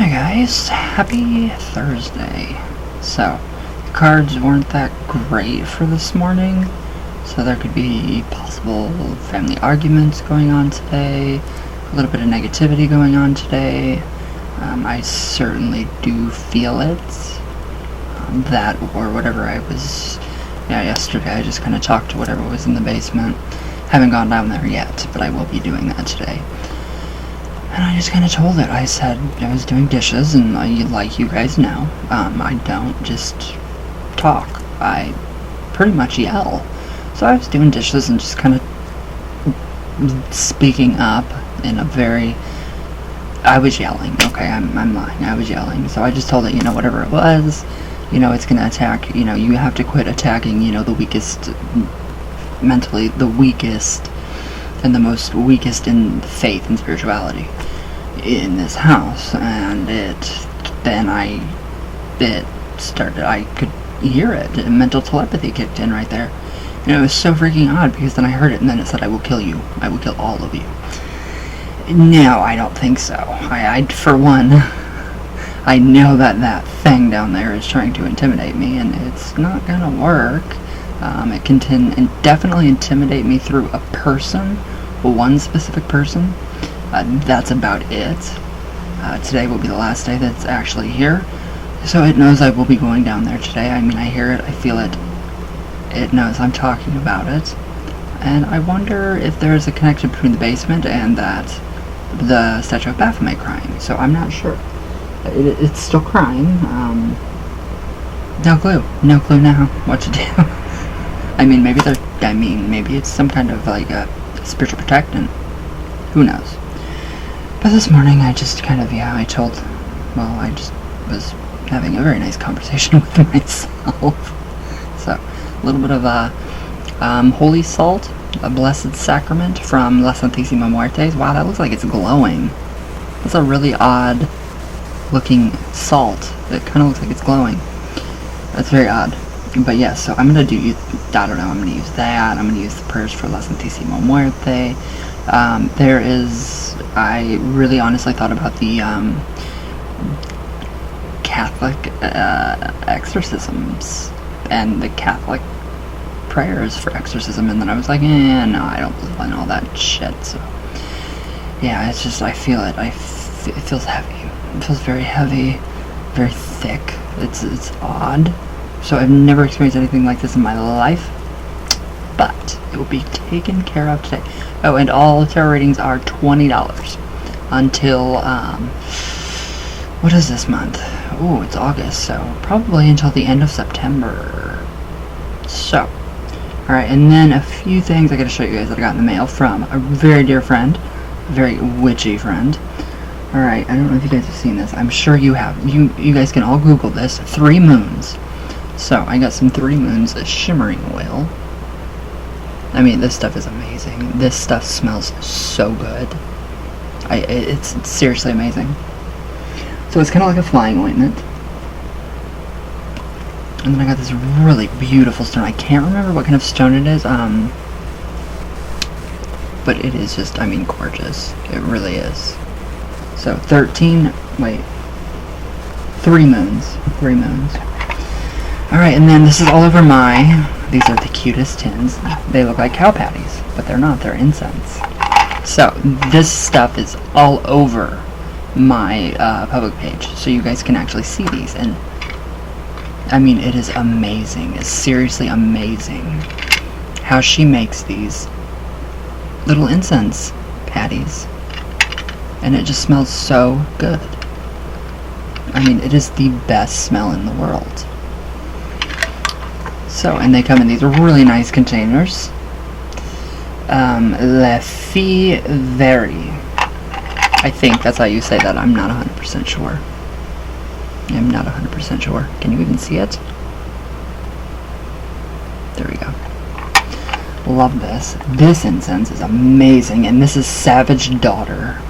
Hi guys, happy Thursday. So, the cards weren't that great for this morning, so there could be possible family arguments going on today, a little bit of negativity going on today. I certainly do feel it. That or whatever I was, yesterday I just kind of talked to whatever was in the basement. Haven't gone down there yet, but I will be doing that today. And I just kind of told it. I said I was doing dishes, and like you guys know, I don't just talk. I pretty much yell. So I was doing dishes and just kind of speaking up in a very... I was yelling. Okay, I'm lying. I was yelling. So I just told it, whatever it was, it's going to attack, you have to quit attacking, the weakest, mentally, the weakest, and the most weakest in faith and spirituality in this house. And it started, I could hear it, and mental telepathy kicked in right there. And it was so freaking odd, because then I heard it, and then it said, I will kill you. I will kill all of you. No, I don't think so. I for one, I know that thing down there is trying to intimidate me, and it's not gonna work. It can definitely intimidate me through a person, one specific person. That's about it. Today will be the last day that's actually here, so it knows I will be going down there today. I mean, I hear it, I feel it. It knows I'm talking about it, and I wonder if there's a connection between the basement and the statue of Baphomet crying. So I'm not sure. It's still crying. No clue now what to do. Maybe it's some kind of like a spiritual protectant. Who knows? But this morning I just kind of, I just was having a very nice conversation with myself. So, a little bit of holy salt, a blessed sacrament from La Santísima Muertes. Wow, that looks like it's glowing. That's a really odd looking salt. It kind of looks like it's glowing. That's very odd. But yeah, so I'm going to do, I'm going to use that. I'm going to use the prayers for La Santísima Muerte. I really honestly thought about the Catholic exorcisms and the Catholic prayers for exorcism, and then I was like, no, I don't believe in all that shit. So yeah, it's just, I feel it. It feels heavy. It feels very heavy, very thick. It's odd. So I've never experienced anything like this in my life, but it will be taken care of today. Oh, and all tarot readings are $20 until, what is this month? Oh, it's August, so probably until the end of September. So, alright, and then a few things I gotta show you guys that I got in the mail from a very dear friend, a very witchy friend. Alright, I don't know if you guys have seen this. I'm sure you have. You guys can all Google this. 3 moons. So, I got some 3 moons shimmering oil. I mean, this stuff is amazing. This stuff smells so good. It's seriously amazing. So it's kind of like a flying ointment. And then I got this really beautiful stone. I can't remember what kind of stone it is. But it is just, gorgeous. It really is. So 3 moons. 3 moons. Alright, and then this is all over these are the cutest tins. They look like cow patties, but they're not. They're incense. So, this stuff is all over my public page, so you guys can actually see these. And, it is amazing. It's seriously amazing how she makes these little incense patties. And it just smells so good. It is the best smell in the world. So, and they come in these really nice containers. Le Fille Veri. I think that's how you say that. I'm not 100% sure. I'm not 100% sure. Can you even see it? There we go. Love this. This incense is amazing, and this is Savage Daughter.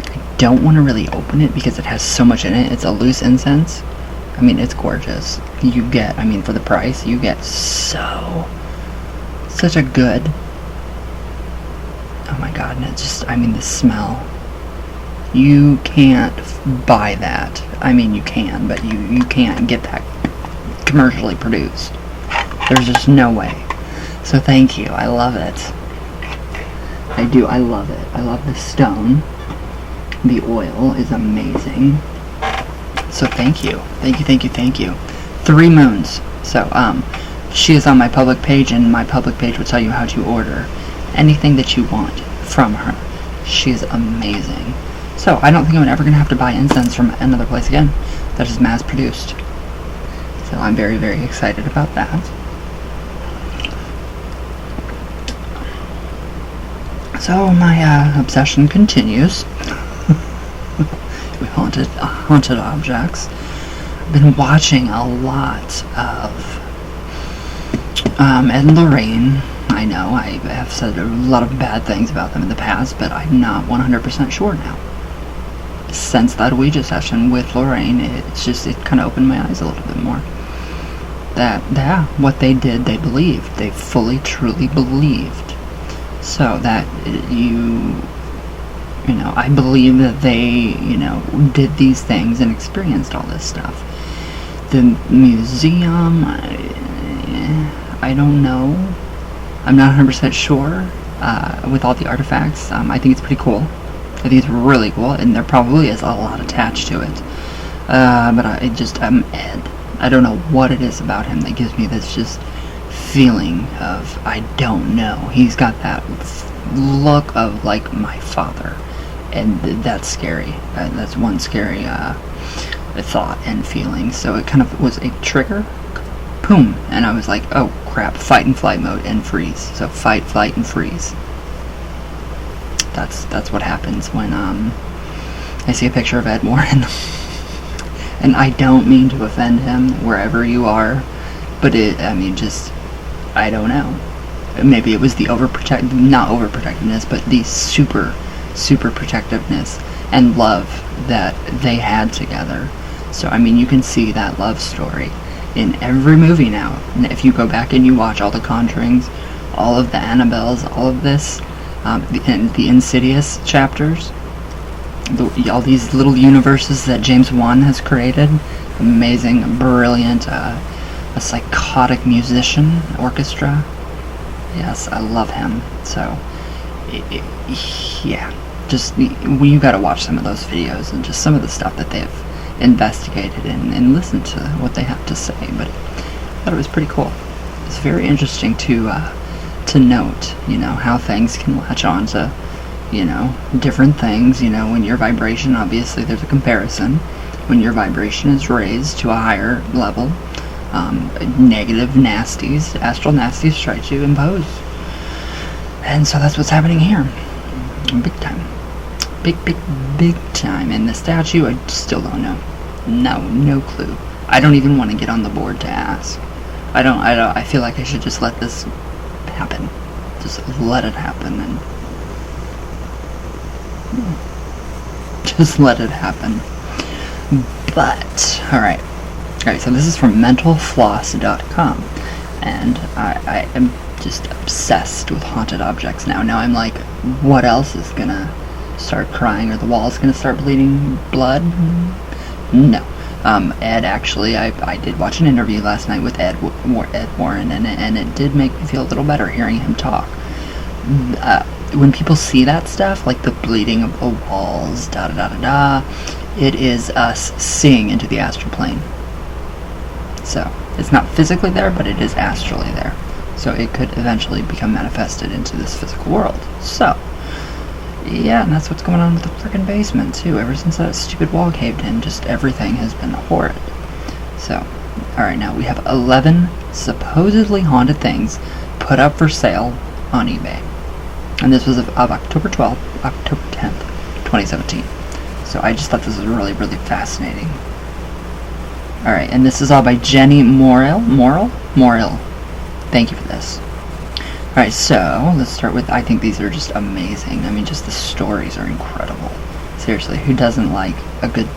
I don't want to really open it because it has so much in it. It's a loose incense. It's gorgeous. You get, for the price, you get such a good, oh my god, and it just, the smell. You can't buy that. I mean, you can, but you can't get that commercially produced. There's just no way. So thank you. I love it. I do. I love it. I love the stone. The oil is amazing. So thank you. Thank you, thank you, thank you. 3 moons. So, she is on my public page, and my public page will tell you how to order anything that you want from her. She is amazing. So, I don't think I'm ever going to have to buy incense from another place again that is mass-produced. So, I'm very, very excited about that. So, my obsession continues with haunted objects. I've been watching a lot of Ed and Lorraine. I know I have said a lot of bad things about them in the past, but I'm not 100% sure now. Since that Ouija session with Lorraine, it kind of opened my eyes a little bit more. That, yeah, what they did, they believed. They fully, truly believed. So that I believe that they, did these things and experienced all this stuff. The museum, I don't know. I'm not 100% sure with all the artifacts. I think it's pretty cool. I think it's really cool, and there probably is a lot attached to it. But I'm Ed. I don't know what it is about him that gives me this just feeling of, I don't know. He's got that look of, like, my father. And that's scary. That's one scary thought and feeling. So it kind of was a trigger. Boom. And I was like, oh crap, fight and flight mode and freeze. So fight, flight, and freeze. That's what happens when I see a picture of Ed Warren. And I don't mean to offend him wherever you are, but I don't know. Maybe it was the not overprotectiveness, but the super protectiveness and love that they had together. So, you can see that love story in every movie now. If you go back and you watch all the Conjurings, all of the Annabelles, all of this, the Insidious chapters, all these little universes that James Wan has created, amazing, brilliant, a psychotic musician, orchestra. Yes, I love him. So, yeah, you gotta watch some of those videos and just some of the stuff that they've investigated and listen to what they have to say. But I thought it was pretty cool. It's very interesting to note, how things can latch on to, different things. When your vibration, obviously there's a comparison. When your vibration is raised to a higher level, negative nasties, astral nasties try to impose. And so that's what's happening here. Big time. Big time. And the statue, I still don't know. No clue. I don't even want to get on the board to ask. I feel like I should just let this happen. Just let it happen and just let it happen. But, alright, so this is from mentalfloss.com, and I am just obsessed with haunted objects now. Now I'm like, what else is gonna start crying, or the wall's gonna start bleeding blood? No. Ed, actually, I did watch an interview last night with Ed Warren, and it did make me feel a little better hearing him talk. When people see that stuff, like the bleeding of the walls, it is us seeing into the astral plane. So, it's not physically there, but it is astrally there. So it could eventually become manifested into this physical world. So, yeah, and that's what's going on with the frickin' basement, too. Ever since that stupid wall caved in, just everything has been horrid. So, alright, now we have 11 supposedly haunted things put up for sale on eBay. And this was of October 12th, October 10th, 2017. So I just thought this was really, really fascinating. Alright, and this is all by Jenny Morrill. Thank you for this. Alright, so let's start with, I think these are just amazing. Just the stories are incredible. Seriously, who doesn't like a good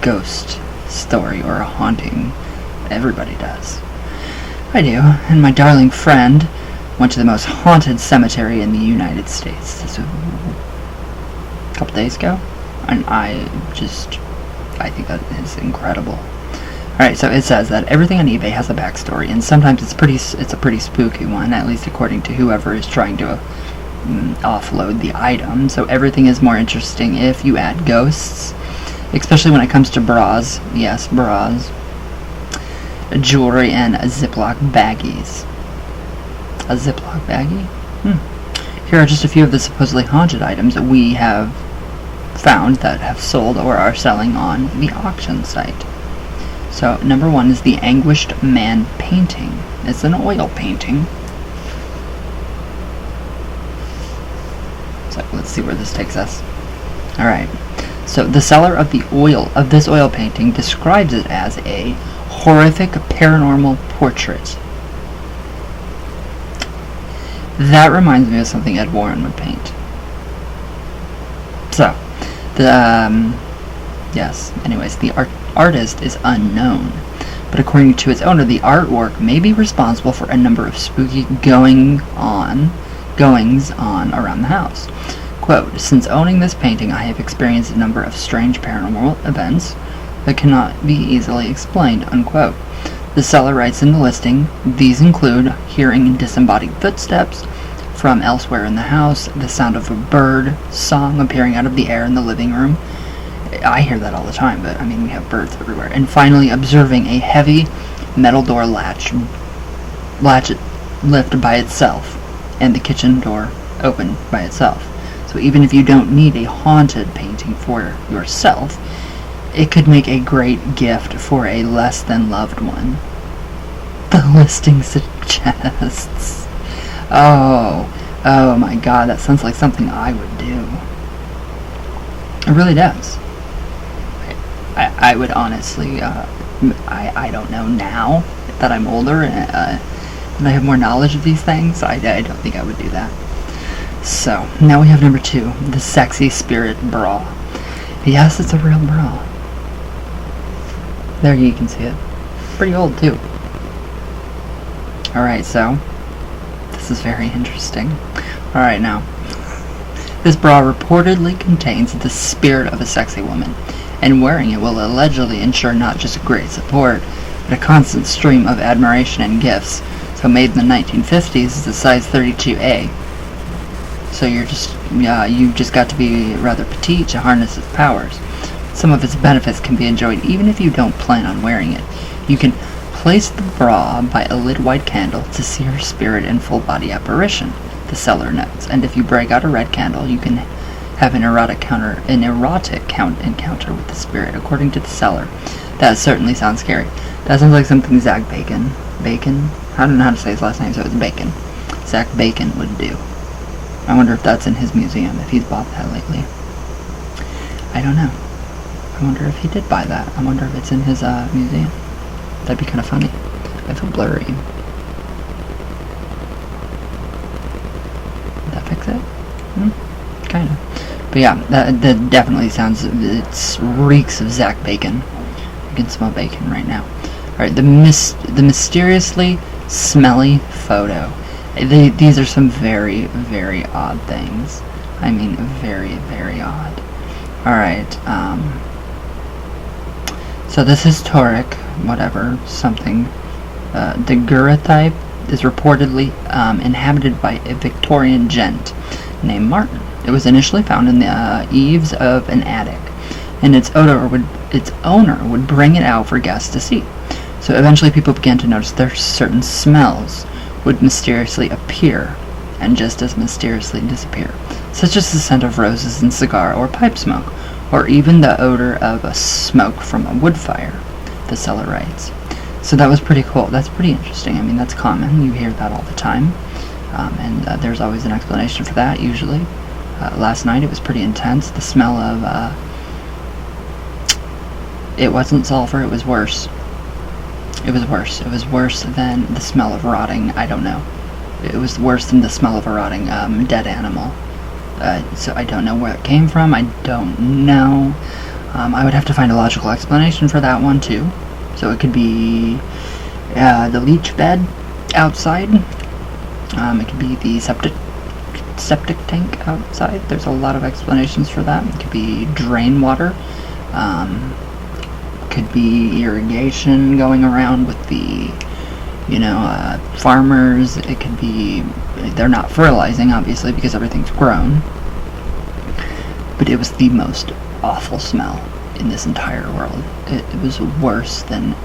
ghost story or a haunting? Everybody does. I do, and my darling friend went to the most haunted cemetery in the United States. This was a couple days ago. And I think that is incredible. Alright, so it says that everything on eBay has a backstory, and sometimes it's a pretty spooky one, at least according to whoever is trying to offload the item. So everything is more interesting if you add ghosts, especially when it comes to bras. Yes, bras. Jewelry and Ziploc baggies. A Ziploc baggie? Here are just a few of the supposedly haunted items that we have found that have sold or are selling on the auction site. So, number 1 is the Anguished Man painting. It's an oil painting. So, let's see where this takes us. Alright. So, the seller of this oil painting describes it as a horrific paranormal portrait. That reminds me of something Ed Warren would paint. So, yes, anyways, the artist is unknown, but according to its owner, the artwork may be responsible for a number of spooky goings-on around the house. Quote, "Since owning this painting, I have experienced a number of strange paranormal events that cannot be easily explained," unquote. The seller writes in the listing, "These include hearing disembodied footsteps from elsewhere in the house, the sound of a bird song appearing out of the air in the living room." I hear that all the time, but I mean, we have birds everywhere. "And finally, observing a heavy metal door latch lift by itself, and the kitchen door open by itself." So even if you don't need a haunted painting for yourself, it could make a great gift for a less than loved one. The listing suggests. Oh my god, that sounds like something I would do. It really does. I would honestly, I don't know now that I'm older and I have more knowledge of these things, I don't think I would do that. So, now we have number 2, the Sexy Spirit Bra. Yes, it's a real bra. There you can see it. Pretty old too. Alright, so this is very interesting. Alright, now this bra reportedly contains the spirit of a sexy woman, and wearing it will allegedly ensure not just great support, but a constant stream of admiration and gifts. So made in the 1950s, it's a size 32A. So you've just got to be rather petite to harness its powers. Some of its benefits can be enjoyed even if you don't plan on wearing it. You can place the bra by a lit white candle to see her spirit in full body apparition, the seller notes. And if you break out a red candle, you can have an erotic encounter with the spirit, according to the seller. That certainly sounds scary. That sounds like something Zach Bacon, I don't know how to say his last name, so it's Bacon. Zach Bacon would do. I wonder if that's in his museum, if he's bought that lately. I don't know. I wonder if he did buy that. I wonder if it's in his museum. That'd be kind of funny. I feel blurry. Did that fix it? Kind of. But yeah, that definitely sounds, it reeks of Zach Bacon. You can smell bacon right now. Alright, the mysteriously smelly photo. These are some very, very odd things. I mean, very, very odd. Alright, so this historic, whatever, something, the Gura type is reportedly inhabited by a Victorian gent named Martin. It was initially found in the eaves of an attic, and its owner would bring it out for guests to see. So eventually people began to notice there certain smells would mysteriously appear and just as mysteriously disappear, such as the scent of roses and cigar or pipe smoke, or even the odor of a smoke from a wood fire, the seller writes. So that was pretty cool. That's pretty interesting. I mean, that's common. You hear that all the time. And there's always an explanation for that, usually. Last night it was pretty intense. The smell of, it wasn't sulfur, it was worse. It was worse. It was worse than the smell of rotting, I don't know. It was worse than the smell of a rotting dead animal. So I don't know where it came from. I don't know. I would have to find a logical explanation for that one too. So it could be the leach bed outside. It could be the septic septic tank outside. There's a lot of explanations for that. It could be drain water. Could be irrigation going around with the, farmers. It could be they're not fertilizing, obviously, because everything's grown. But it was the most awful smell in this entire world. It was worse than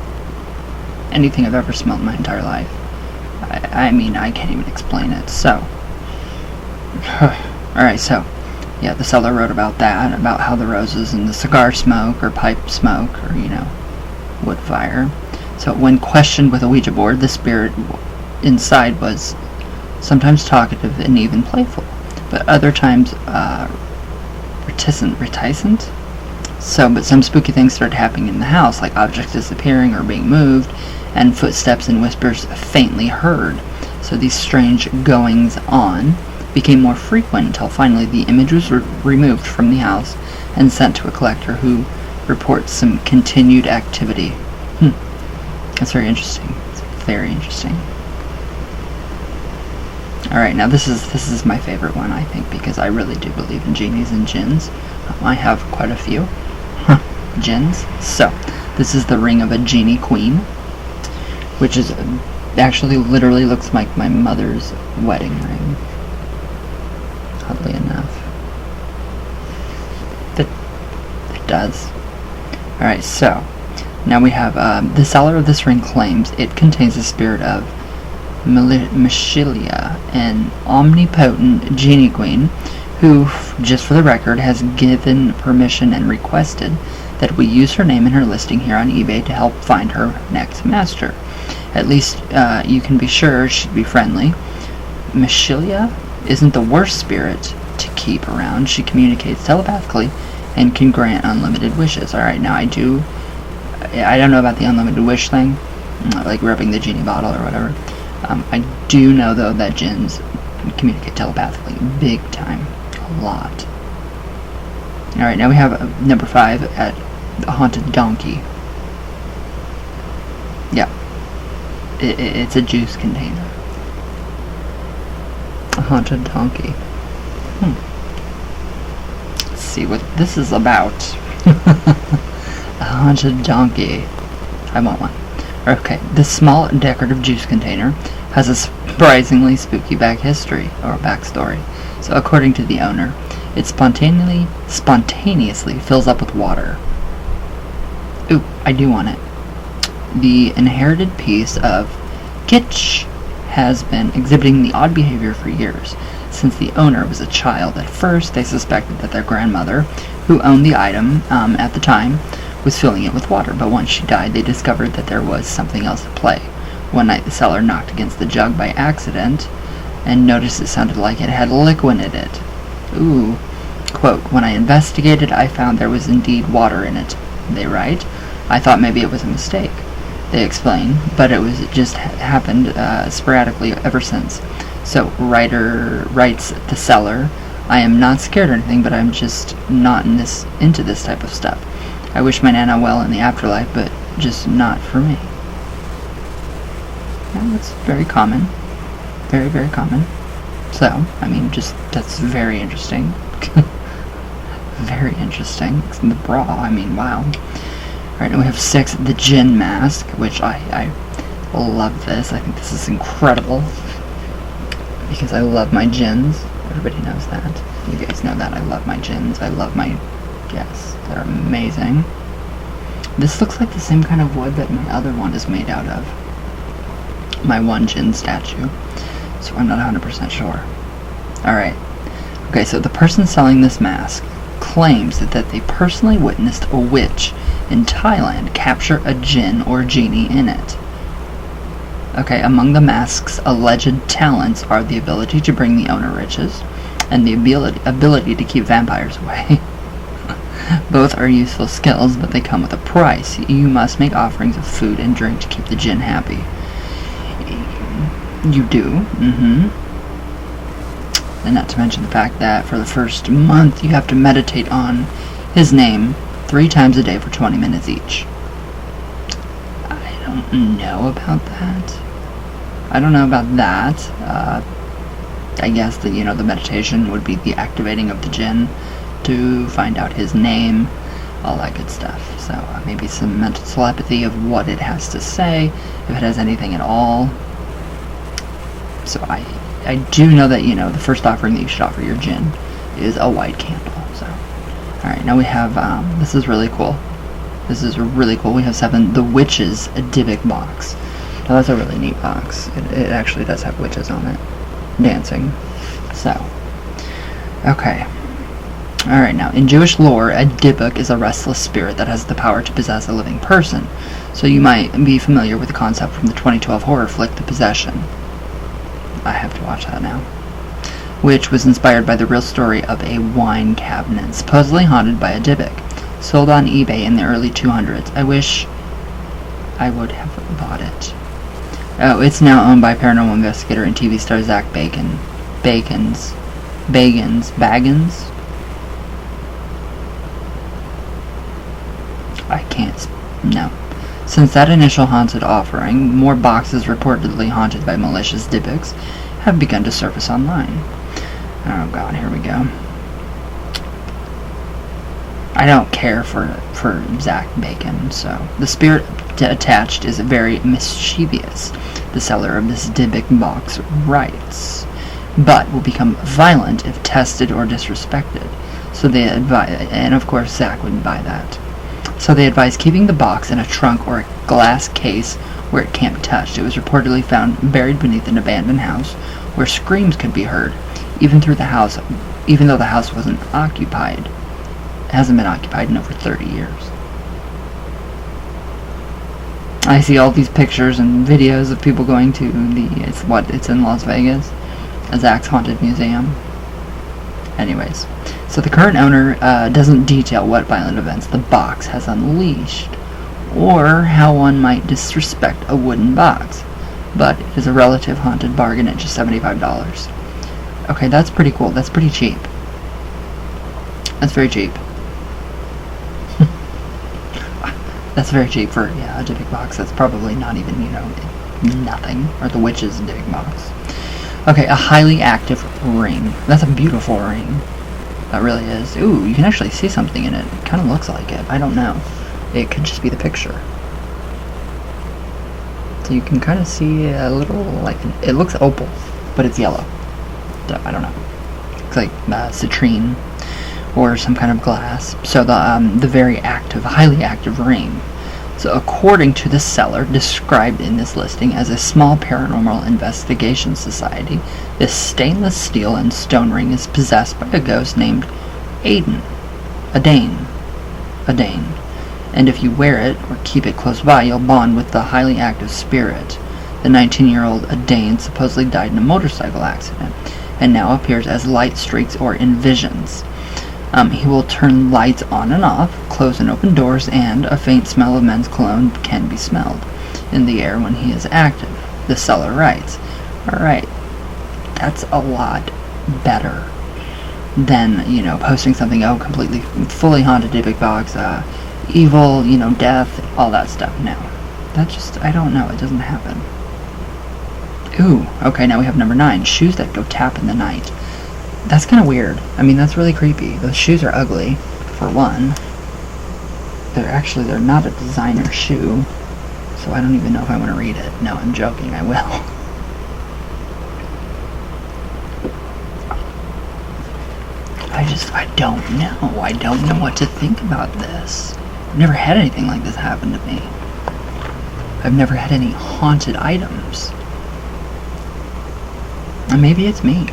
anything I've ever smelled in my entire life. I mean, I can't even explain it. So, alright, so, yeah, the seller wrote about that, about how the roses and the cigar smoke, or pipe smoke, or, wood fire. So, when questioned with a Ouija board, the spirit inside was sometimes talkative and even playful, but other times, reticent. But some spooky things started happening in the house, like objects disappearing or being moved, and footsteps and whispers faintly heard. So these strange goings-on became more frequent until finally the image was removed from the house and sent to a collector who reports some continued activity. That's very interesting. It's very interesting. Alright, now this is my favorite one, I think, because I really do believe in genies and jinns. I have quite a few jinns. So, this is the ring of a genie queen, which is actually literally looks like my mother's wedding ring. Oddly enough. It does. Alright, so, now we have, the seller of this ring claims it contains the spirit of Michelia, an omnipotent genie queen, who, just for the record, has given permission and requested that we use her name in her listing here on eBay to help find her next master. At least you can be sure she'd be friendly. Michelia isn't the worst spirit to keep around. She communicates telepathically and can grant unlimited wishes. Alright, now I don't know about the unlimited wish thing, like rubbing the genie bottle or whatever. I do know, though, that jinns communicate telepathically big time. A lot. Alright, now we have number 5 at the Haunted Donkey. Yeah. It's a juice container. A haunted donkey. Let's see what this is about. A haunted donkey. I want one. Okay, this small decorative juice container has a surprisingly spooky backstory. So according to the owner, it spontaneously fills up with water. Ooh, I do want it. The inherited piece of kitsch has been exhibiting the odd behavior for years. Since the owner was a child, at first they suspected that their grandmother, who owned the item at the time, was filling it with water, but once she died, they discovered that there was something else at play. One night, the seller knocked against the jug by accident and noticed it sounded like it had liquid in it. Ooh. Quote, "When I investigated, I found there was indeed water in it," they write. "I thought maybe it was a mistake," they explain, but it was just happened sporadically ever since. So, writer writes the seller, "I am not scared or anything, but I'm just not into this type of stuff. I wish my Nana well in the afterlife, but just not for me." Yeah, that's very common. Very, very common. So, I mean, that's very interesting. Very interesting. The bra, I mean, wow. Alright, now we have 6, the Jinn Mask, which I love this. I think this is incredible. Because I love my jinns. Everybody knows that. You guys know that. I love my jinns. I love my... Yes, they're amazing. This looks like the same kind of wood that my other one is made out of. My one jinn statue. So I'm not 100% sure. Alright. Okay, so the person selling this mask claims that they personally witnessed a witch in Thailand capture a jinn or genie in it. Okay, among the mask's alleged talents are the ability to bring the owner riches and the ability to keep vampires away. Both are useful skills, but they come with a price. You must make offerings of food and drink to keep the jinn happy. You do. And not to mention the fact that for the first month you have to meditate on his name 3 times a day for 20 minutes each. I don't know about that. I guess that, the meditation would be the activating of the jinn to find out his name, all that good stuff. So maybe some mental telepathy of what it has to say, if it has anything at all. So I do know that, the first offering that you should offer your jinn is a white candle. So, alright, now we have, this is really cool. This is really cool. We have 7, the Witch's Dybbuk box. Now that's a really neat box. It actually does have witches on it, dancing. So, okay. Alright, now, in Jewish lore, a Dybbuk is a restless spirit that has the power to possess a living person. So you might be familiar with the concept from the 2012 horror flick, The Possession. I have to watch that now. Which was inspired by the real story of a wine cabinet, supposedly haunted by a Dybbuk, sold on eBay in the early 200s. I wish I would have bought it. Oh, it's now owned by paranormal investigator and TV star Zach Bagans. I can't, no. Since that initial haunted offering, more boxes reportedly haunted by malicious Dybbuks have begun to surface online. Oh god, here we go. I don't care for Zach Bacon, so. The spirit attached is very mischievous, the seller of this Dybbuk box writes, but will become violent if tested or disrespected. So they advise, and of course Zach wouldn't buy that. So they advise keeping the box in a trunk or a glass case where it can't be touched. It was reportedly found buried beneath an abandoned house where screams could be heard, even though the house wasn't occupied. It hasn't been occupied in over 30 years. I see all these pictures and videos of people going to it's in Las Vegas, a Zach's Haunted Museum. Anyways, so the current owner doesn't detail what violent events the box has unleashed, or how one might disrespect a wooden box, but it is a relative haunted bargain at just $75. Okay, that's pretty cool. That's pretty cheap. That's very cheap. That's very cheap for, a Dybbuk box. That's probably not even, nothing. Or the Witch's Dybbuk box. Okay, a highly active ring. That's a beautiful ring. That really is. Ooh, you can actually see something in it. It kind of looks like it. I don't know. It could just be the picture. So you can kind of see a little, it looks opal, but it's yellow. So, I don't know. It's like citrine or some kind of glass. So the very active, highly active ring. So according to the seller, described in this listing as a small paranormal investigation society, this stainless steel and stone ring is possessed by a ghost named Adane. And if you wear it or keep it close by, you'll bond with the highly active spirit. The 19-year-old Adane supposedly died in a motorcycle accident and now appears as light streaks or in visions. He will turn lights on and off, close and open doors, and a faint smell of men's cologne can be smelled in the air when he is active, the seller writes. Alright, that's a lot better than, posting something, completely, fully haunted Dybbuk box, evil, death, all that stuff. No. That just, I don't know, it doesn't happen. Ooh, okay, now we have number 9, shoes that go tap in the night. That's kind of weird. I mean, that's really creepy. Those shoes are ugly, for one. They're not a designer shoe, so I don't even know if I want to read it. No, I'm joking, I will. I don't know. I don't know what to think about this. I've never had anything like this happen to me. I've never had any haunted items. And maybe it's me.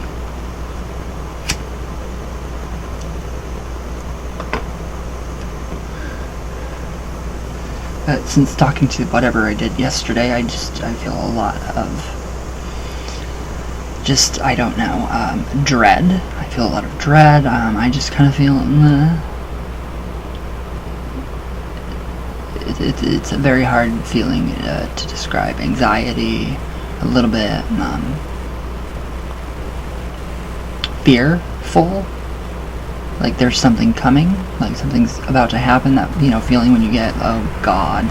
Since talking to whatever I did yesterday, I feel a lot of I don't know, dread. I feel a lot of dread. I just kind of feel, it's a very hard feeling to describe. Anxiety, a little bit, fearful. Like there's something coming, like something's about to happen, that, feeling when you get, oh god,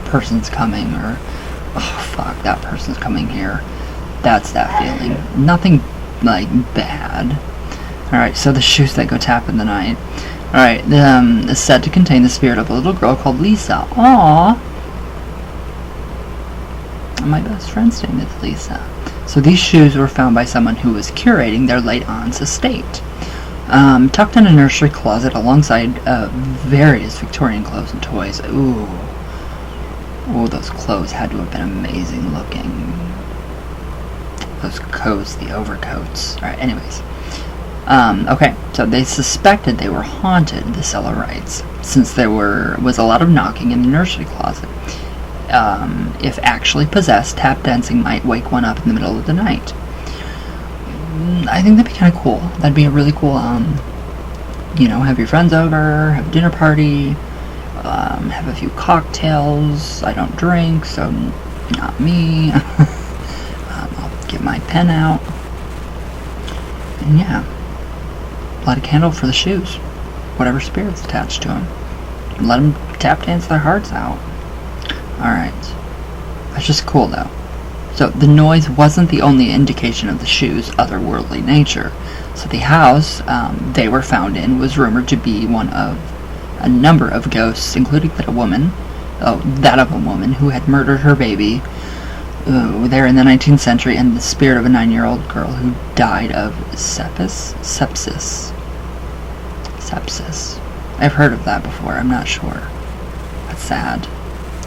person's coming, or, oh fuck, that person's coming here. That's that feeling. Nothing, like, bad. Alright, so the shoes that go tap in the night. Alright, is said to contain the spirit of a little girl called Lisa. Aww! My best friend's name is Lisa. So these shoes were found by someone who was curating their late aunt's estate. Tucked in a nursery closet alongside various Victorian clothes and toys. Ooh, those clothes had to have been amazing looking. Those coats, the overcoats. Alright, anyways. Okay, so they suspected they were haunted, the seller writes, since there was a lot of knocking in the nursery closet. If actually possessed, tap dancing might wake one up in the middle of the night. I think that'd be kind of cool. That'd be a really cool, have your friends over, have a dinner party, have a few cocktails. I don't drink, so not me. I'll get my pen out. And yeah, light a candle for the shoes. Whatever spirit's attached to them. Let them tap dance their hearts out. Alright. That's just cool, though. So, the noise wasn't the only indication of the shoes' otherworldly nature. So, the house they were found in was rumored to be one of a number of ghosts, including that of a woman who had murdered her baby there in the 19th century, and the spirit of a 9-year-old girl who died of sepsis. I've heard of that before, I'm not sure. That's sad.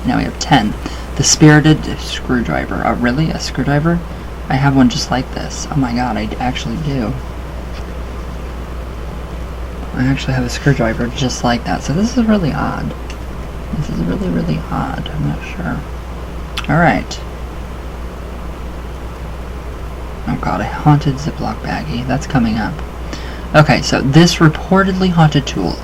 Now we have 10. The spirited screwdriver. Oh, really? A screwdriver? I have one just like this. Oh my god, I actually do. I actually have a screwdriver just like that. So this is really odd. This is really, really odd. I'm not sure. Alright. Oh god, a haunted Ziploc baggie. That's coming up. Okay, so this reportedly haunted tool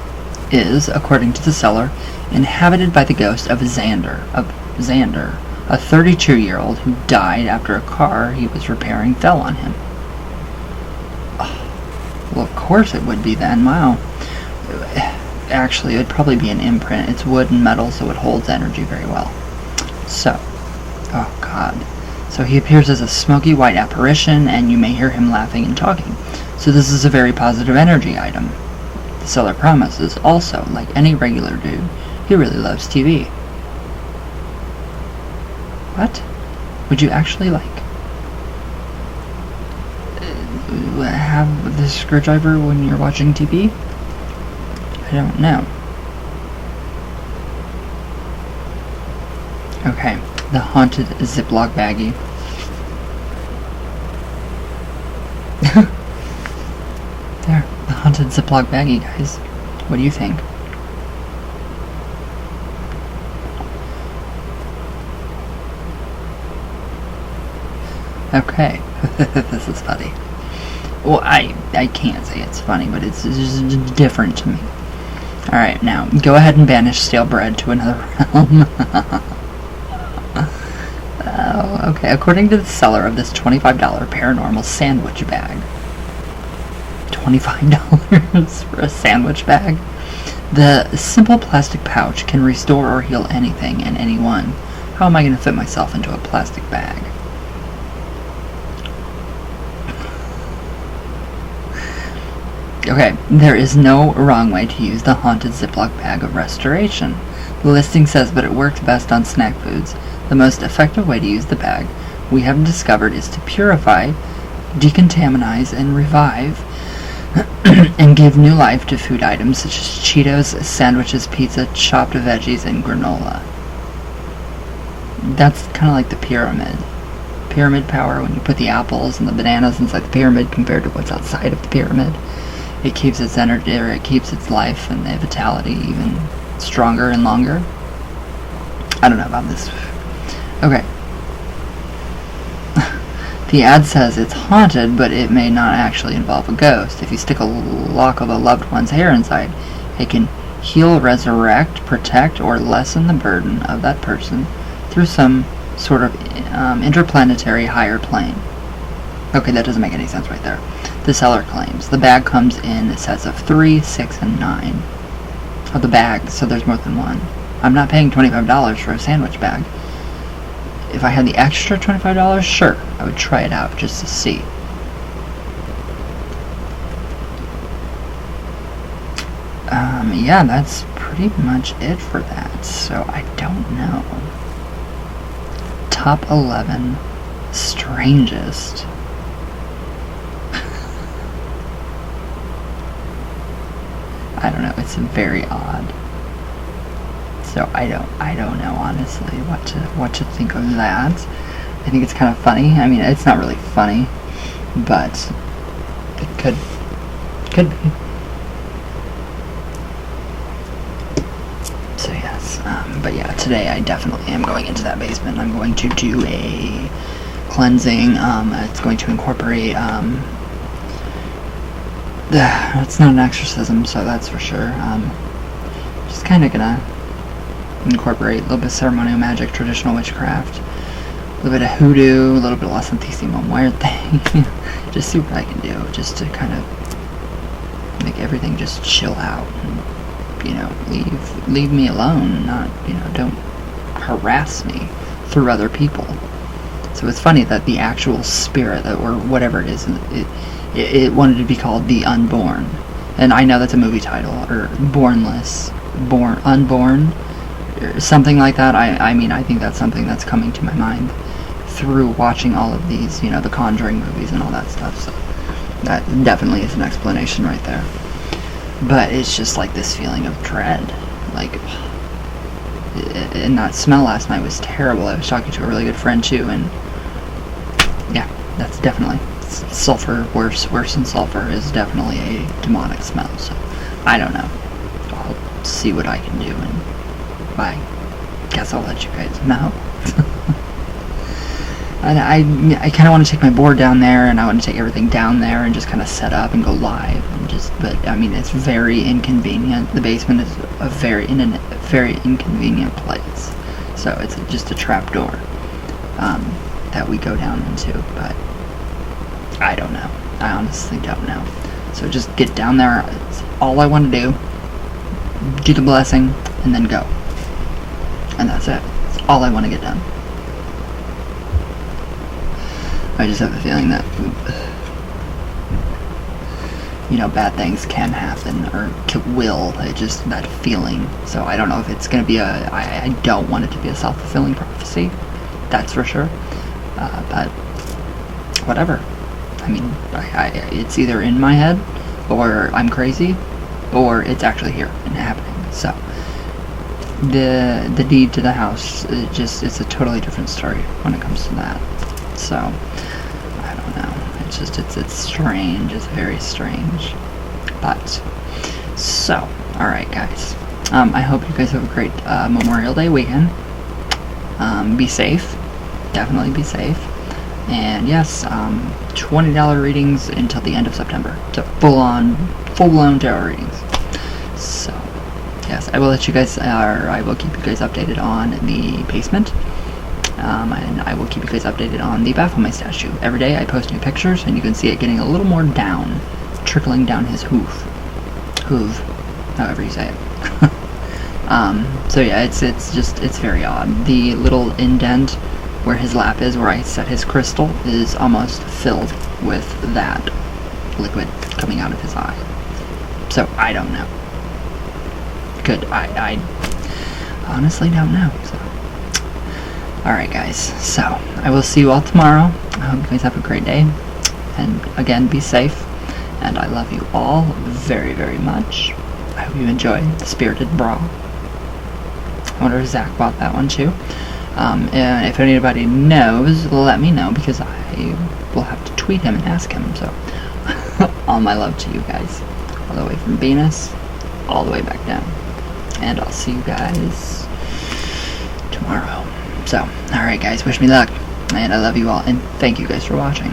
is, according to the seller, inhabited by the ghost of Xander, a 32-year-old who died after a car he was repairing fell on him. Oh, well, of course it would be then. Wow. Actually, it would probably be an imprint. It's wood and metal, so it holds energy very well. So, oh god. So he appears as a smoky white apparition, and you may hear him laughing and talking. So this is a very positive energy item. The seller promises, also, like any regular dude, he really loves TV. What? Would you actually, have this screwdriver when you're watching TV? I don't know. Okay, the haunted Ziploc baggie. There, the haunted Ziploc baggie, guys. What do you think? Okay, this is funny. Well, I can't say it's funny, but it's just different to me. Alright, now, go ahead and banish stale bread to another realm. Oh, okay, according to the seller of this $25 paranormal sandwich bag. $25 for a sandwich bag? The simple plastic pouch can restore or heal anything and anyone. How am I going to fit myself into a plastic bag? Okay, there is no wrong way to use the haunted Ziploc bag of restoration. The listing says that it works best on snack foods. The most effective way to use the bag, we have discovered, is to purify, decontaminize, and revive, and give new life to food items such as Cheetos, sandwiches, pizza, chopped veggies, and granola. That's kind of like the pyramid. Pyramid power, when you put the apples and the bananas inside the pyramid compared to what's outside of the pyramid. It keeps its energy, or it keeps its life and the vitality even stronger and longer. I don't know about this. Okay. The ad says it's haunted, but it may not actually involve a ghost. If you stick a lock of a loved one's hair inside, it can heal, resurrect, protect, or lessen the burden of that person through some sort of interplanetary higher plane. Okay, that doesn't make any sense right there. The seller claims the bag comes in sets of 3, 6, and 9. Oh, the bag, so there's more than one. I'm not paying $25 for a sandwich bag. If I had the extra $25, sure, I would try it out just to see. Yeah, that's pretty much it for that. So I don't know. Top 11 strangest. I don't know. It's very odd. So I don't know honestly what to think of that. I think it's kind of funny. I mean, it's not really funny, but it could be. So yes, but yeah, today I definitely am going into that basement. I'm going to do a cleansing. It's going to incorporate. It's not an exorcism, so that's for sure. Just kind of gonna incorporate a little bit of ceremonial magic, traditional witchcraft, a little bit of hoodoo, a little bit of La Santísima Muerte. Just see what I can do, just to kind of make everything just chill out. And, leave me alone, not, don't harass me through other people. So it's funny that the actual spirit, or whatever it is, it wanted to be called The Unborn. And I know that's a movie title, or Unborn, or something like that. I mean, I think that's something that's coming to my mind through watching all of these, the Conjuring movies and all that stuff. So that definitely is an explanation right there. But it's just like this feeling of dread. Like, and that smell last night was terrible. I was talking to a really good friend too, and yeah, that's definitely sulfur. Worse than sulfur is definitely a demonic smell. So I don't know. I'll see what I can do, and I guess I'll let you guys know. And I kind of want to take my board down there, and I want to take everything down there and just kind of set up and go live, and but I mean, it's very inconvenient. The basement is a very inconvenient place, so it's just a trap door that we go down into. But I don't know. I honestly don't know. So just get down there. It's all I want to do the blessing, and then go. And that's it. That's all I want to get done. I just have a feeling that, bad things can happen, or will. It's just that feeling. So I don't know if it's going to be I don't want it to be a self-fulfilling prophecy. That's for sure. But whatever. I mean, it's either in my head, or I'm crazy, or it's actually here and happening. So the deed to the house, it's a totally different story when it comes to that. So I don't know. It's strange. It's very strange. But so, all right, guys. I hope you guys have a great Memorial Day weekend. Be safe. Definitely be safe. And yes, $20 readings until the end of September. So full-blown tarot readings. So yes, I will let you guys, I will keep you guys updated on the basement. And I will keep you guys updated on the Baphomet statue. Every day I post new pictures, and you can see it getting a little more down, trickling down his hoof, however you say it. So yeah, it's very odd. The little indent where his lap is, where I set his crystal, is almost filled with that liquid coming out of his eye. So I don't know. I honestly don't know. So. Alright guys, so I will see you all tomorrow. I hope you guys have a great day, and again, be safe, and I love you all very, very much. I hope you enjoy the Spirited Bra. I wonder if Zach bought that one too. And if anybody knows, let me know, because I will have to tweet him and ask him. So all my love to you guys, all the way from Venus all the way back down, and I'll see you guys tomorrow. So, alright guys, wish me luck, and I love you all, and thank you guys for watching.